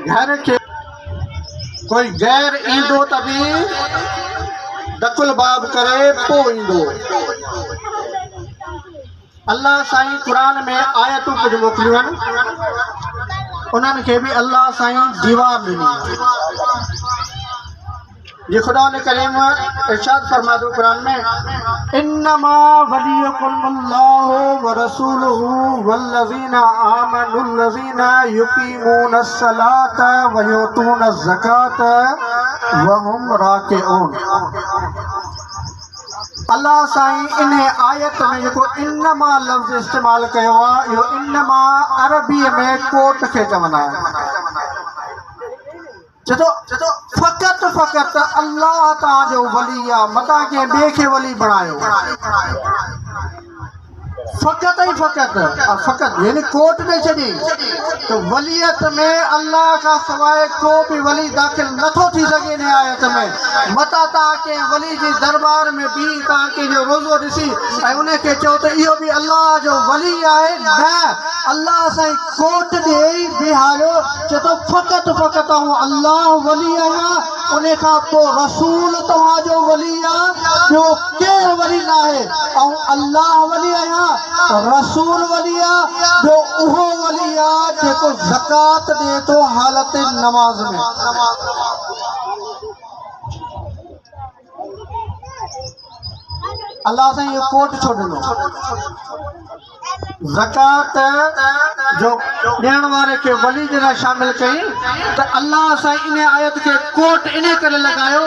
घर के कोई गैर ईंदो तभी दकुल बाब करे पो ईंदो। अल्लाह साईं कुरान में आयतूं कुछ मोकिलियूं आहिनि, उन्हनि खे बि अल्लाह साईं दीवार ॾिनी। ये खुदा ने करीम इरशाद फरमादो कुरान में, इन्नमा वलियुकुमुल्लाहु व रसूलुहु वल्लज़ीना आमनुल्लज़ीना युकीमूनस सलाता व युतूनज़ ज़काता व हुम राकिऊन। अल्लाह साईं इन आयत में जो इन्नमा लफ्ज़ इस्तेमाल कयो आहे, इहो इन्नमा अरबी में कोट खे चवंदा आहिनि। चतो फ़क़त फ़क़त अल्लाह तव्हांजो वली आहे, मता कंहिं ॿिए खे वली बणायो। फ़क़त ई फ़क़त यानी कोट में छॾी तो वलियत में अल्लाह का सवाइ को भी वली दाख़िल नथो थी सघे इन आयत में। मता तव्हां कंहिं वली जे दरबार में बि तव्हां कंहिंजो रोज़ो ॾिसी ऐं उनखे चओ त इहो बि अल्लाह जो वली आहे, न, अल्लाह साईं कोट ॾेई बिहारियो। चए थो फ़क़त फ़क़त आऊं अल्लाह वली आहियां, उन खां पोइ रसूल तव्हांजो वली आहे, ॿियो केरु वली न आहे। ऐं अल्लाह वली आहियां, रसूल वली आहे, ॿियो उहो वली आहे जेको ज़कात ॾे थो हालत नमाज़ में। अल्लाह साईं इहो कोट छो ॾिनो? ज़कात जो ॾियण वारे खे वली जॾहिं शामिल कई त अल्लाह साईं इन आयत खे कोट इन करे लॻायो,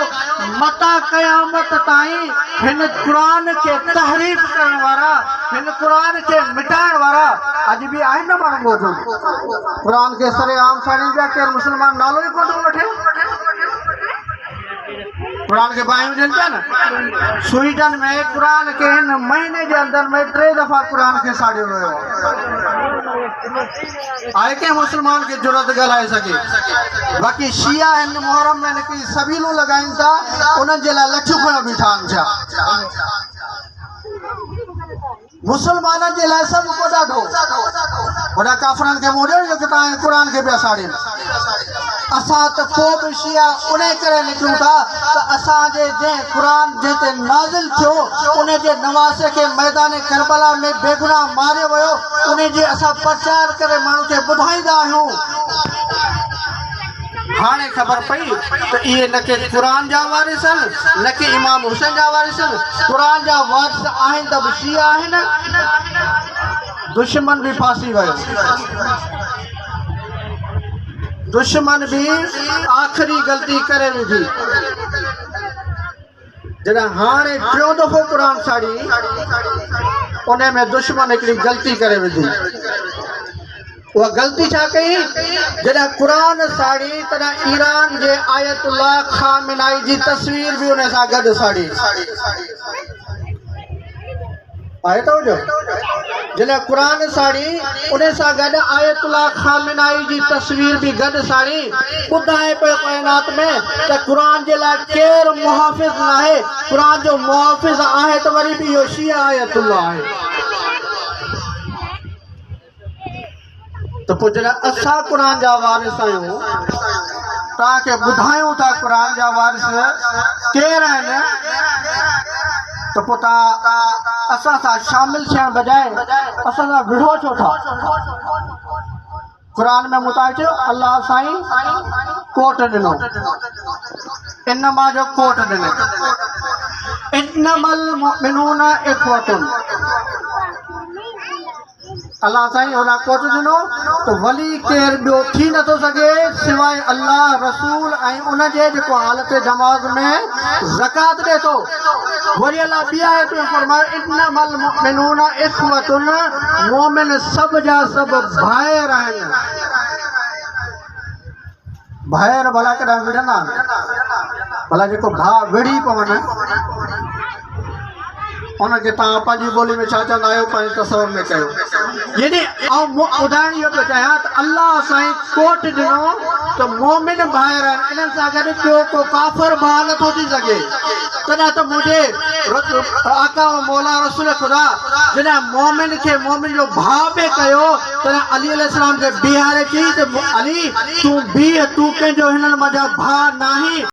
मता क़यामत ताईं हिन क़ुरान खे तहरीफ़ करण वारा, हिन क़ुरान खे मिटाइण वारा अॼु बि आहिनि न माण्हू मौजूद। क़ुरान खे सरेआम साड़ीनि पिया, केरु मुस्लमान नालो ई कोन थो वठे। कुरान के बायूं ॾियनि पिया न। स्वीडन में कुरान के हिन महीने के अंदर में 3 दफ़ा कुरान के साड़ियो वियो आहे कंहिं मुस्लमान के जुरत ॻाल्हाए सके। बाक़ी शिया हिन मुहर्रम में निकिरी सबीलूं लॻाइनि था, उन्हनि जे लाइ लठियूं खयो बीठा आहिनि। छा मुसलमाननि जे लाइ सभु को ॾाढो वॾा काफ़रनि खे मुंहुं ॾियो जो तव्हां क़ुरान खे पिया साड़ियो। असां त पोइ बि शिया उन करे निकिरूं था त असांजे जंहिं क़ुरान जिते नाज़िल थियो उन जे नवासे खे मैदान करबला में बेगुनाह मारियो वियो, उन जे असां प्रचार करे माण्हू खे ॿुधाईंदा आहियूं। हाणे ख़बर पई त इहे न के क़ुरान जा वारिस आहिनि, न के इमाम हुसैन जा वारिस आहिनि। क़ुरान जा वारिस आहिनि त बि शिया आहिनि। दुश्मन भी फांसी वियो, दुश्मन भी आखिरी गलती करे विधी। जॾहिं हाणे 3 दफ़ो क़ुरान साड़ी, उन में दुश्मन हिकिड़ी गलती करे विधी। उहा गलती छा कई? जॾहिं क़ुरान साड़ी तॾहिं ईरान जे आयतुल्लाह खामेनाई जी तस्वीर भी उन सां गॾु साड़ी आहे। तो जॾहिं क़ुरान साड़ी उन सां गॾु आयतुल्लाह खामेनाई जी तस्वीर भी गॾु साड़ी, ॿुधाए पियो काइनात में त क़ुरान जे लाइ केरु मुहाफ़िज़ न आहे। क़ुरान जो मुहाफ़िज़ आहे त वरी बि इहो शिया आयतुल्लाह आहे। तो पोइ जॾहिं असां क़ुरान जा वारिस आहियूं, तव्हांखे ॿुधायूं था क़ुरान जा वारिस केरु आहिनि, त पोइ तव्हां असां सां शामिल थियण बजाए असां सां विढ़ो छो था? क़ुरान में मुताबिक़ अल्लाह साईं कोट ॾिनो, इन्नमा जो कोट ॾिनो, इन्नमल मुमिनून इख़्वतुन। अल्लाह साईं हुन कोट ॾिनो तो वली केरु ॿियो थी नथो सघे सिवाय अल्लाह रसूल ऐं उन जे जेको हालत नमाज़ में ज़कात ॾे थो। वरी अल्लाह ॿी आयत में फरमायो, इन्नमल मुमिनून इख़्वतुन, मोमिन सभ जा सभ भाइर आहिनि। भाइर भला कॾहिं विढ़ंदा? भला जेको भाउ विढ़ी पवनि उनखे तव्हां पंहिंजी ॿोली में छा चवंदा आहियो? पंहिंजे तसवर में कयो। यानी उदाहरण इहो पियो चाहियां त अल्लाह साईं कोट ॾिनो त मोमिन भाइर आहिनि इन्हनि सां गॾु ॿियो को काफ़िर भाउ नथो थी सघे। तॾहिं त मुंहिंजे आका मौला रसूल ख़ुदा जॾहिं मोमिन खे मोमिन जो भाउ बि कयो तॾहिं अली अलैहिस्सलाम खे बीहारे चई त अली तूं बीह, तूं कंहिंजो हिननि मंझां भाउ नाहीं।